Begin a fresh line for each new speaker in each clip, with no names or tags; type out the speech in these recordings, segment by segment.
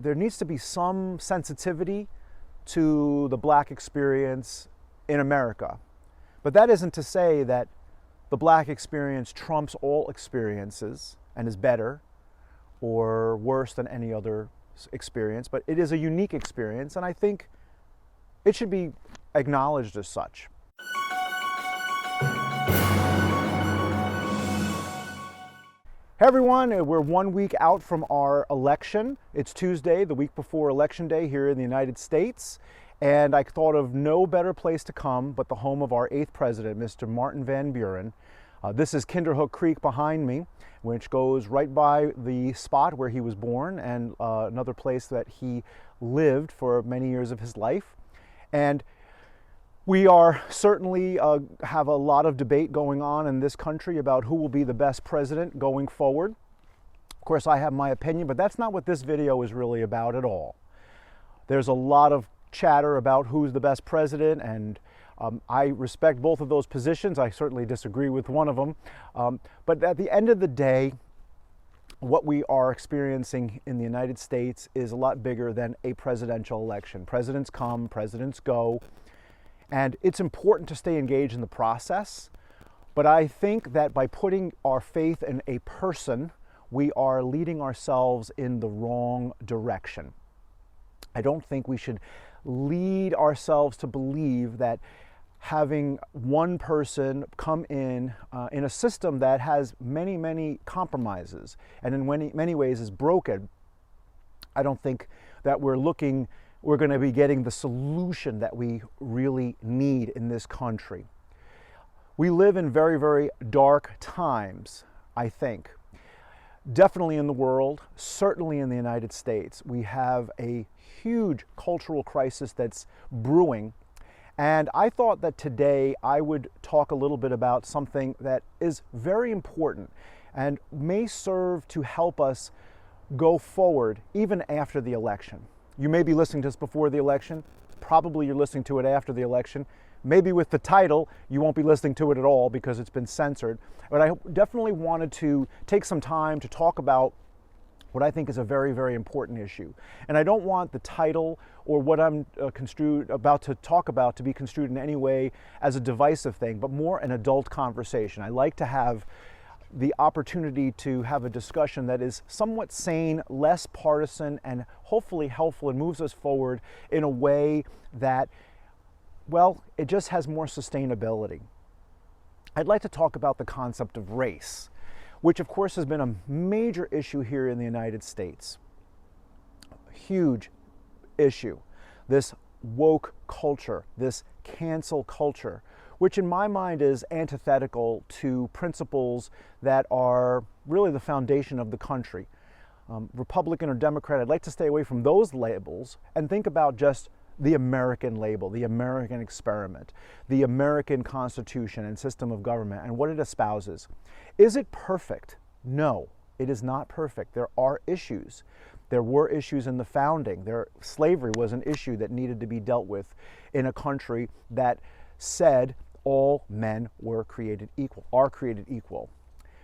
there needs to be some sensitivity to the black experience in America. But that isn't to say that the black experience trumps all experiences and is better or worse than any other experience, but it is a unique experience, and I think it should be acknowledged as such. Hey everyone, we're 1 week out from our election. It's Tuesday, the week before Election Day here in the United States, and I thought of no better place to come but the home of our 8th president, Mr. Martin Van Buren. This is Kinderhook Creek behind me, which goes right by the spot where he was born and another place that he lived for many years of his life. And we are certainly have a lot of debate going on in this country about who will be the best president going forward. Of course, I have my opinion, but that's not what this video is really about at all. There's a lot of chatter about who's the best president, and I respect both of those positions. I certainly disagree with one of them. But at the end of the day, what we are experiencing in the United States is a lot bigger than a presidential election. Presidents come, presidents go. And it's important to stay engaged in the process, but I think that by putting our faith in a person, we are leading ourselves in the wrong direction. I don't think we should lead ourselves to believe that having one person come in a system that has many, many compromises and in many ways is broken, I don't think that we're going to be getting the solution that we really need in this country. We live in very, very dark times, I think. Definitely in the world, certainly in the United States. We have a huge cultural crisis that's brewing. And I thought that today I would talk a little bit about something that is very important and may serve to help us go forward even after the election. You may be listening to this before the election. Probably you're listening to it after the election. Maybe with the title, you won't be listening to it at all because it's been censored. But I definitely wanted to take some time to talk about what I think is a very, very important issue. And I don't want the title or what I'm about to talk about to be construed in any way as a divisive thing, but more an adult conversation. I like to have the opportunity to have a discussion that is somewhat sane, less partisan, and hopefully helpful and moves us forward in a way that, well, it just has more sustainability. I'd like to talk about the concept of race, which of course has been a major issue here in the United States. A huge issue. This woke culture, this cancel culture, which in my mind is antithetical to principles that are really the foundation of the country. Republican or Democrat, I'd like to stay away from those labels and think about just the American label, the American experiment, the American Constitution and system of government and what it espouses. Is it perfect? No, it is not perfect. There are issues. There were issues in the founding. Slavery was an issue that needed to be dealt with in a country that said all men were created equal, are created equal.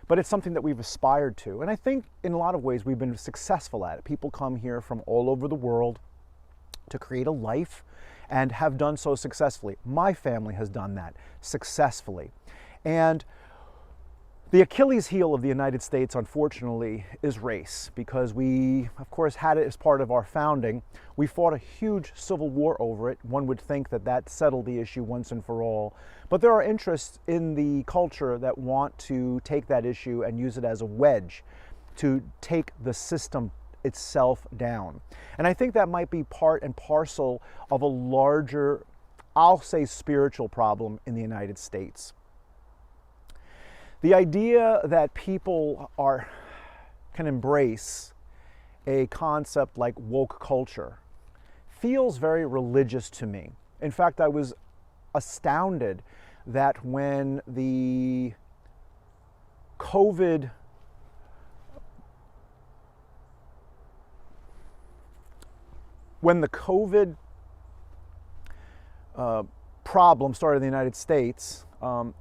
But it's something that we've aspired to. And I think in a lot of ways we've been successful at it. People come here from all over the world to create a life and have done so successfully. My family has done that successfully. And the Achilles heel of the United States, unfortunately, is race, because we, of course, had it as part of our founding. We fought a huge civil war over it. One would think that that settled the issue once and for all. But there are interests in the culture that want to take that issue and use it as a wedge to take the system itself down. And I think that might be part and parcel of a larger, I'll say, spiritual problem in the United States. The idea that people can embrace a concept like woke culture feels very religious to me. In fact, I was astounded that when the COVID problem started in the United States,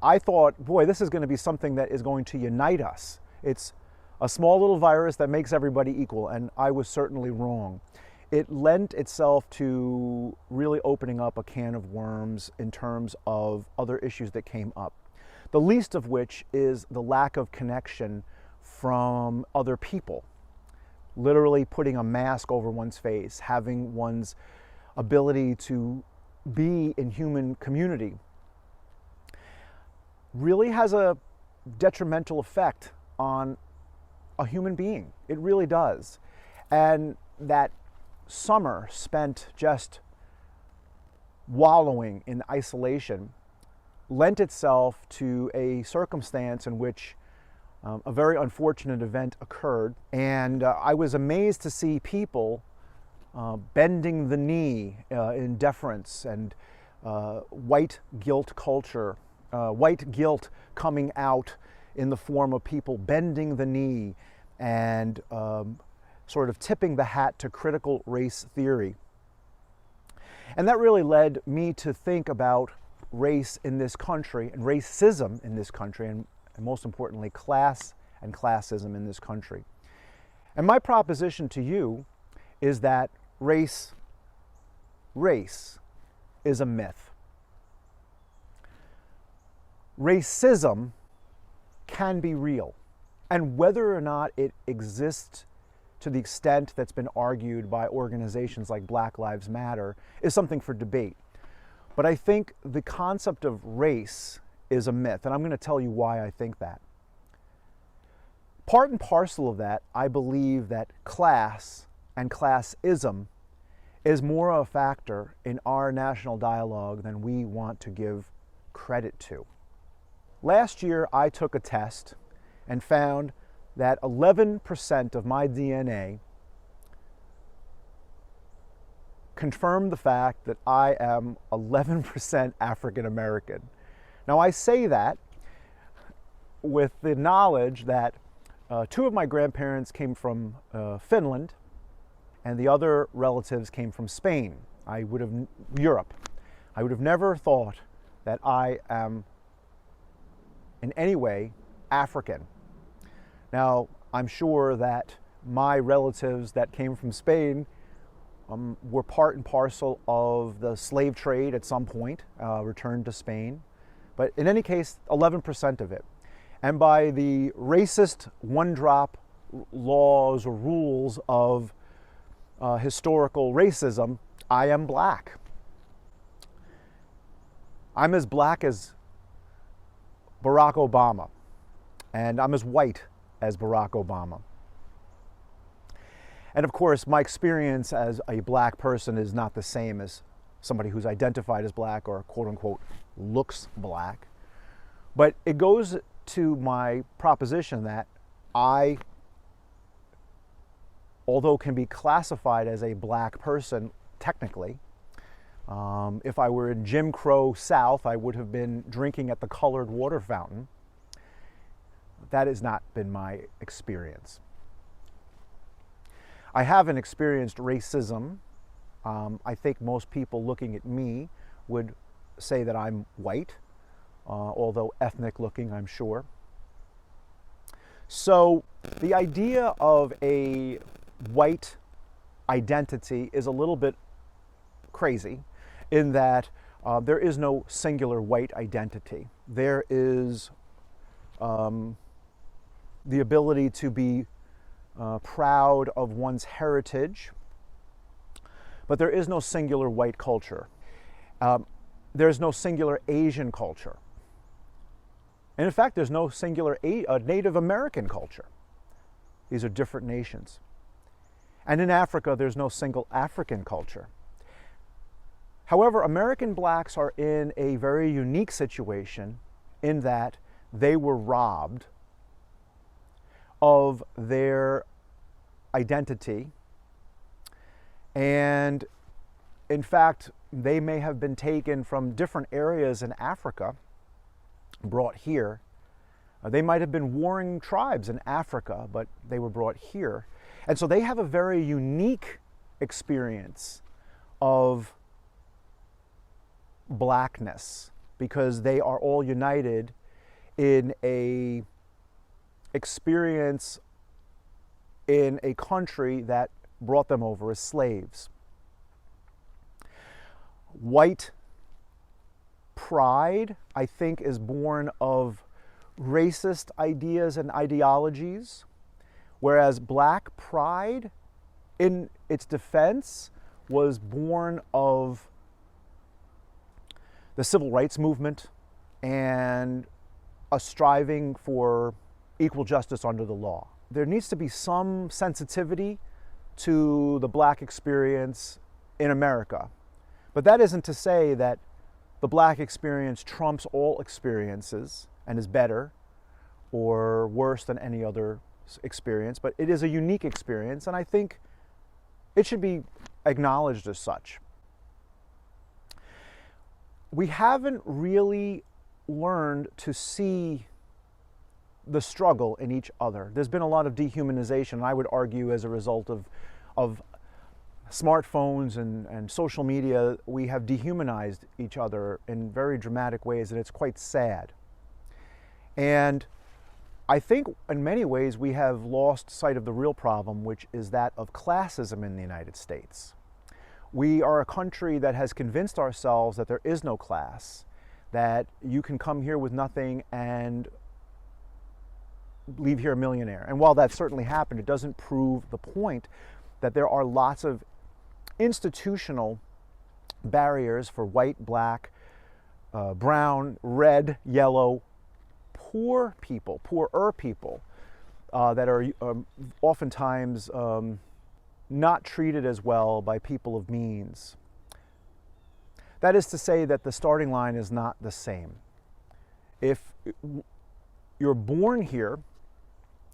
I thought, boy, this is going to be something that is going to unite us. It's a small little virus that makes everybody equal, and I was certainly wrong. it lent itself to really opening up a can of worms in terms of other issues that came up. The least of which is the lack of connection from other people. Literally putting a mask over one's face, having one's ability to be in human community really has a detrimental effect on a human being. It really does. And that summer spent just wallowing in isolation lent itself to a circumstance in which a very unfortunate event occurred. And I was amazed to see people bending the knee in deference, and white guilt culture, white guilt coming out in the form of people bending the knee and sort of tipping the hat to critical race theory. And that really led me to think about race in this country and racism in this country, and most importantly, class and classism in this country. And my proposition to you is that race is a myth. Racism can be real, and whether or not it exists to the extent that's been argued by organizations like Black Lives Matter is something for debate. But I think the concept of race is a myth, and I'm going to tell you why I think that. Part and parcel of that, I believe that class and classism is more a factor in our national dialogue than we want to give credit to. Last year, I took a test and found that 11% of my DNA confirmed the fact that I am 11% African American. Now, I say that with the knowledge that two of my grandparents came from Finland, and the other relatives came from Spain. Europe. I would have never thought that I am in any way African. Now, I'm sure that my relatives that came from Spain were part and parcel of the slave trade at some point, returned to Spain. But in any case, 11% of it. And by the racist one-drop laws or rules of historical racism, I am black. I'm as black as Barack Obama, and I'm as white as Barack Obama. And of course, my experience as a black person is not the same as somebody who's identified as black or quote unquote looks black. But it goes to my proposition that I, although can be classified as a black person technically, if I were in Jim Crow South, I would have been drinking at the colored water fountain. That has not been my experience. I haven't experienced racism. I think most people looking at me would say that I'm white, although ethnic looking, I'm sure. So the idea of a white identity is a little bit crazy in that there is no singular white identity. There is the ability to be proud of one's heritage, but there is no singular white culture. There's no singular Asian culture. And in fact, there's no singular Native American culture. These are different nations. And in Africa, there's no single African culture. However, American blacks are in a very unique situation in that they were robbed of their identity, and in fact they may have been taken from different areas in Africa, brought here. They might have been warring tribes in Africa, but they were brought here, and so they have a very unique experience of blackness because they are all united in a experience in a country that brought them over as slaves. White pride, I think, is born of racist ideas and ideologies, whereas black pride, in its defense, was born of the civil rights movement and a striving for equal justice under the law. There needs to be some sensitivity to the black experience in America. But that isn't to say that the black experience trumps all experiences and is better or worse than any other experience, but it is a unique experience, and I think it should be acknowledged as such. We haven't really learned to see the struggle in each other. There's been a lot of dehumanization, I would argue, as a result of smartphones and social media. We have dehumanized each other in very dramatic ways, and it's quite sad. And I think in many ways we have lost sight of the real problem, which is that of classism in the United States. We are a country that has convinced ourselves that there is no class, that you can come here with nothing and leave here a millionaire. And while that certainly happened, it doesn't prove the point that there are lots of institutional barriers for white, black, brown, red, yellow, poor people, poorer people that are oftentimes not treated as well by people of means. That is to say that the starting line is not the same. If you're born here,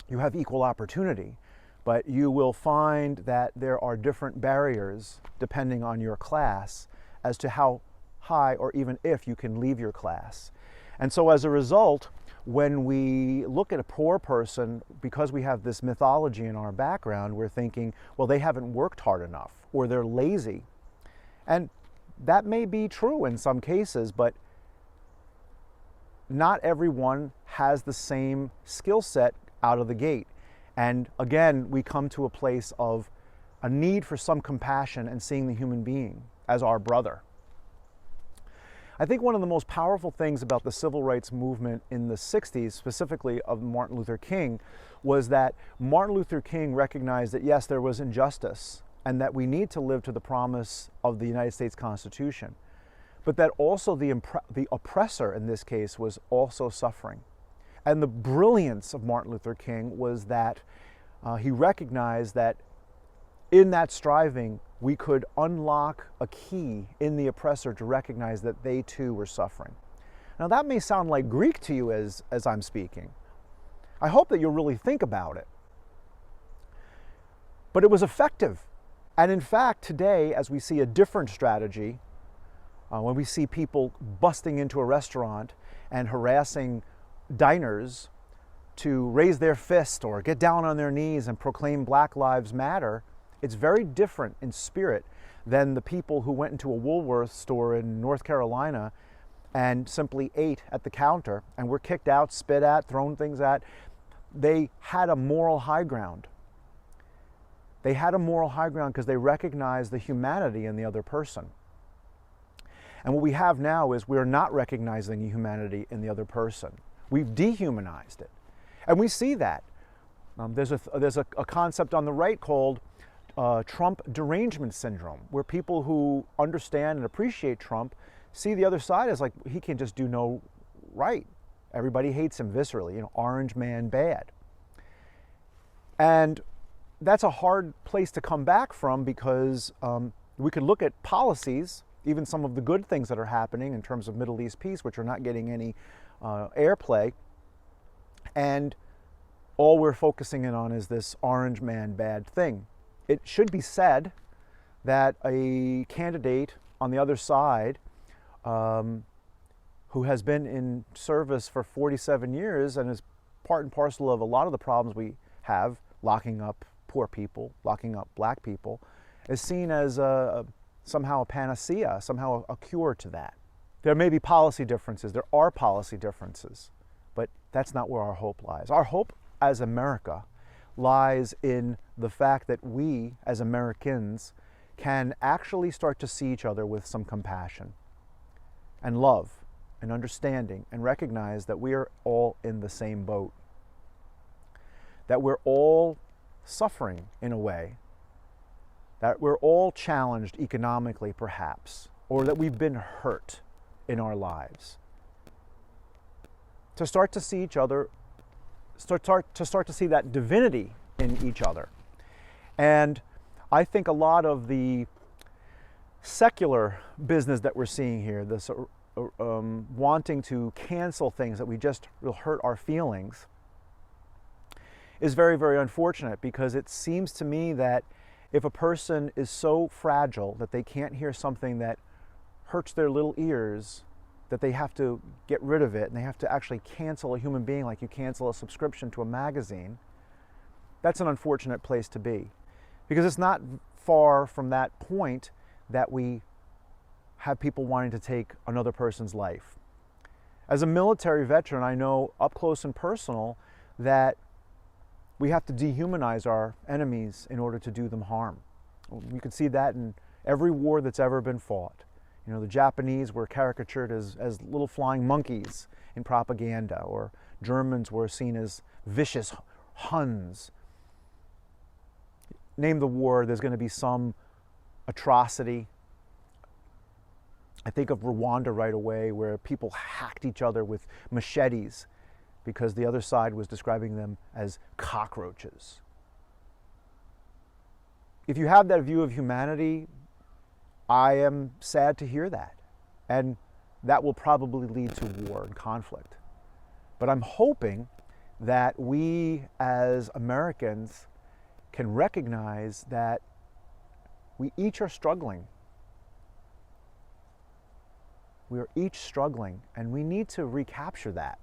you have equal opportunity, but you will find that there are different barriers depending on your class as to how high or even if you can leave your class. And so as a result, when we look at a poor person, because we have this mythology in our background, we're thinking, well, they haven't worked hard enough, or they're lazy. And that may be true in some cases, but not everyone has the same skill set out of the gate. And again, we come to a place of a need for some compassion and seeing the human being as our brother. I think one of the most powerful things about the civil rights movement in the 60s, specifically of Martin Luther King, was that Martin Luther King recognized that yes, there was injustice and that we need to live to the promise of the United States Constitution, but that also the oppressor in this case was also suffering. And the brilliance of Martin Luther King was that he recognized that in that striving, we could unlock a key in the oppressor to recognize that they too were suffering. Now that may sound like Greek to you as I'm speaking. I hope that you'll really think about it. But it was effective. And in fact, today, as we see a different strategy, when we see people busting into a restaurant and harassing diners to raise their fist or get down on their knees and proclaim Black Lives Matter, it's very different in spirit than the people who went into a Woolworth store in North Carolina and simply ate at the counter and were kicked out, spit at, thrown things at. They had a moral high ground. They had a moral high ground because they recognized the humanity in the other person. And what we have now is we're not recognizing the humanity in the other person. We've dehumanized it. And we see that. There's a concept on the right called Trump derangement syndrome, where people who understand and appreciate Trump see the other side as like, he can just do no right. Everybody hates him viscerally, orange man bad. And that's a hard place to come back from because we could look at policies, even some of the good things that are happening in terms of Middle East peace, which are not getting any airplay, and all we're focusing in on is this orange man bad thing. It should be said that a candidate on the other side who has been in service for 47 years and is part and parcel of a lot of the problems we have, locking up poor people, locking up black people, is seen as somehow a panacea, somehow a cure to that. There may be policy differences, there are policy differences, but that's not where our hope lies. Our hope as America lies in the fact that we, as Americans, can actually start to see each other with some compassion and love and understanding and recognize that we are all in the same boat, that we're all suffering in a way, that we're all challenged economically perhaps, or that we've been hurt in our lives. To start to see each other, start to see that divinity in each other. And I think a lot of the secular business that we're seeing here, this wanting to cancel things that we just will hurt our feelings, is very, very unfortunate, because it seems to me that if a person is so fragile that they can't hear something that hurts their little ears, that they have to get rid of it, and they have to actually cancel a human being like you cancel a subscription to a magazine, that's an unfortunate place to be. Because it's not far from that point that we have people wanting to take another person's life. As a military veteran, I know up close and personal that we have to dehumanize our enemies in order to do them harm. You can see that in every war that's ever been fought. You know, the Japanese were caricatured as little flying monkeys in propaganda, or Germans were seen as vicious Huns. Name the war, there's going to be some atrocity. I think of Rwanda right away, where people hacked each other with machetes because the other side was describing them as cockroaches. If you have that view of humanity, I am sad to hear that. And that will probably lead to war and conflict. But I'm hoping that we as Americans can recognize that we each are struggling. We are each struggling, and we need to recapture that.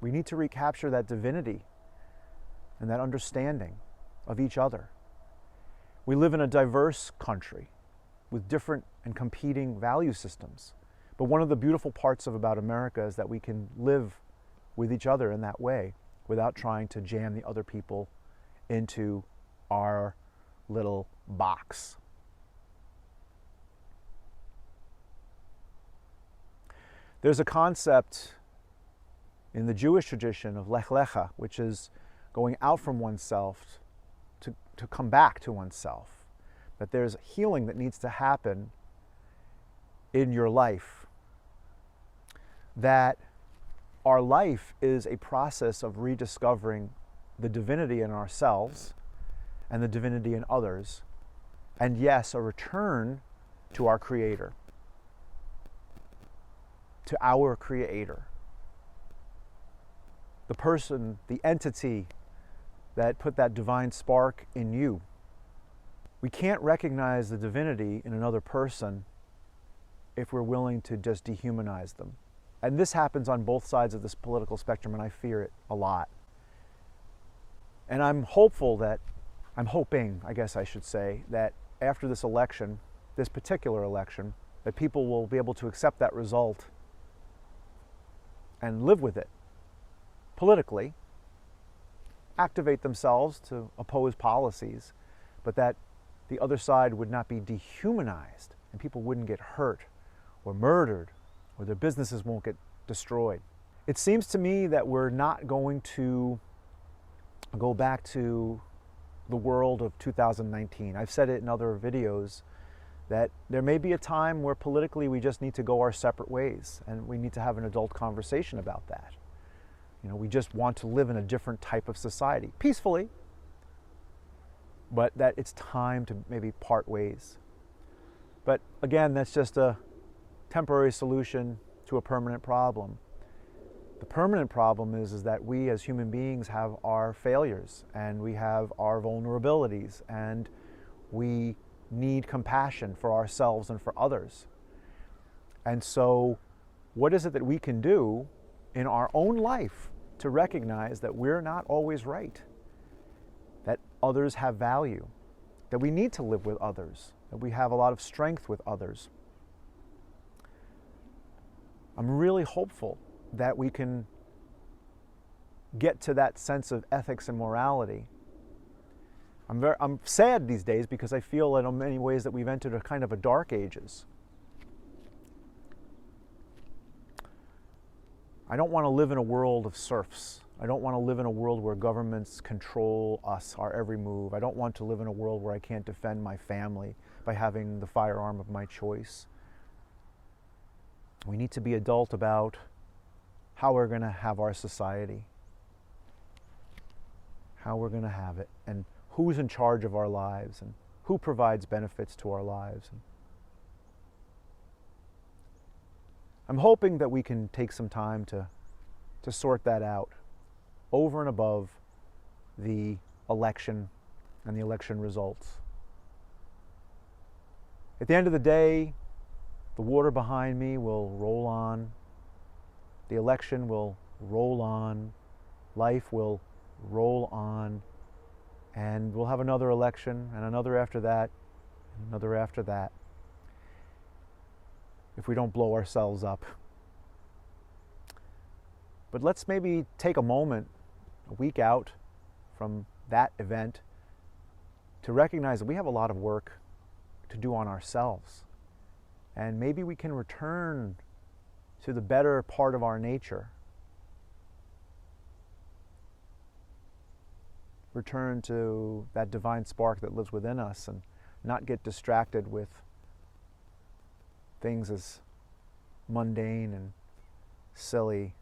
We need to recapture that divinity and that understanding of each other. We live in a diverse country with different and competing value systems. But one of the beautiful parts about America is that we can live with each other in that way without trying to jam the other people into our little box. There's a concept in the Jewish tradition of Lech Lecha, which is going out from oneself to come back to oneself. That there's healing that needs to happen in your life. That our life is a process of rediscovering the divinity in ourselves and the divinity in others. And yes, a return to our Creator. To our Creator. The person, the entity that put that divine spark in you. We can't recognize the divinity in another person if we're willing to just dehumanize them. And this happens on both sides of this political spectrum, and I fear it a lot. And I'm hoping, I guess I should say, that after this election, this particular election, that people will be able to accept that result and live with it politically, activate themselves to oppose policies, but that the other side would not be dehumanized and people wouldn't get hurt or murdered or their businesses won't get destroyed. It seems to me that we're not going to go back to the world of 2019. I've said it in other videos that there may be a time where politically we just need to go our separate ways, and we need to have an adult conversation about that. You know, we just want to live in a different type of society, peacefully, but that it's time to maybe part ways. But again, that's just a temporary solution to a permanent problem. The permanent problem is that we as human beings have our failures, and we have our vulnerabilities, and we need compassion for ourselves and for others. And so what is it that we can do in our own life to recognize that we're not always right, that others have value, that we need to live with others, that we have a lot of strength with others? I'm really hopeful that we can get to that sense of ethics and morality I'm sad these days because I feel that in many ways that we've entered a kind of a dark ages. I don't want to live in a world of serfs. I don't want to live in a world where governments control us, our every move. I don't want to live in a world where I can't defend my family by having the firearm of my choice. We need to be adult about how we're going to have our society, how we're going to have it, and who's in charge of our lives, and who provides benefits to our lives. I'm hoping that we can take some time to sort that out over and above the election and the election results. At the end of the day, the water behind me will roll on, the election will roll on, life will roll on, and we'll have another election and another after that, and another after that, if we don't blow ourselves up. But let's maybe take a moment, a week out from that event, to recognize that we have a lot of work to do on ourselves. And maybe we can return to the better part of our nature. Return to that divine spark that lives within us and not get distracted with things as mundane and silly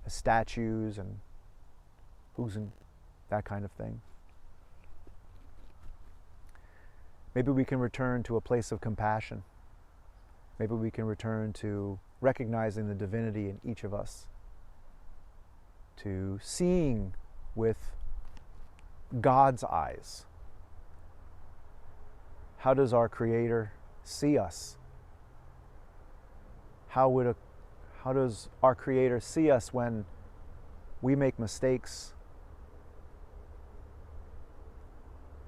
as statues and who's in that kind of thing. Maybe we can return to a place of compassion. Maybe we can return to recognizing the divinity in each of us, to seeing with God's eyes. How does our Creator see us? How does our Creator see us when we make mistakes?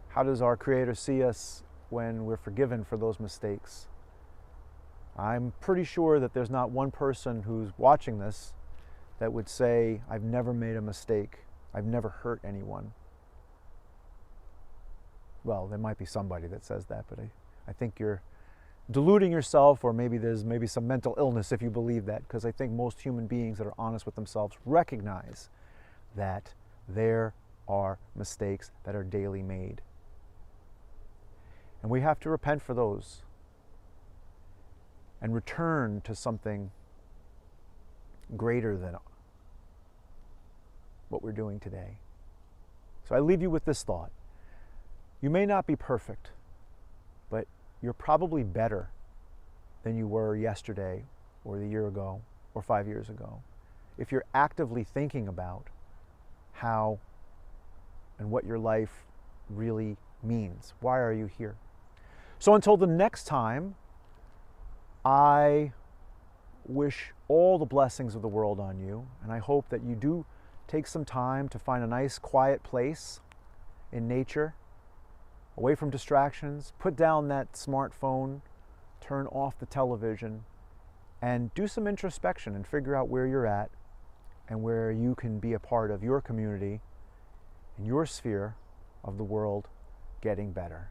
How does our Creator see us when we're forgiven for those mistakes? I'm pretty sure that there's not one person who's watching this that would say, I've never made a mistake. I've never hurt anyone. Well, there might be somebody that says that, but I think you're deluding yourself, or maybe there's some mental illness if you believe that, because I think most human beings that are honest with themselves recognize that there are mistakes that are daily made. And we have to repent for those and return to something greater than what we're doing today. So I leave you with this thought. You may not be perfect, but you're probably better than you were yesterday or the year ago or 5 years ago, if you're actively thinking about how and what your life really means. Why are you here? So until the next time, I wish all the blessings of the world on you, and I hope that you do take some time to find a nice quiet place in nature, away from distractions, put down that smartphone, turn off the television, and do some introspection and figure out where you're at and where you can be a part of your community and your sphere of the world getting better.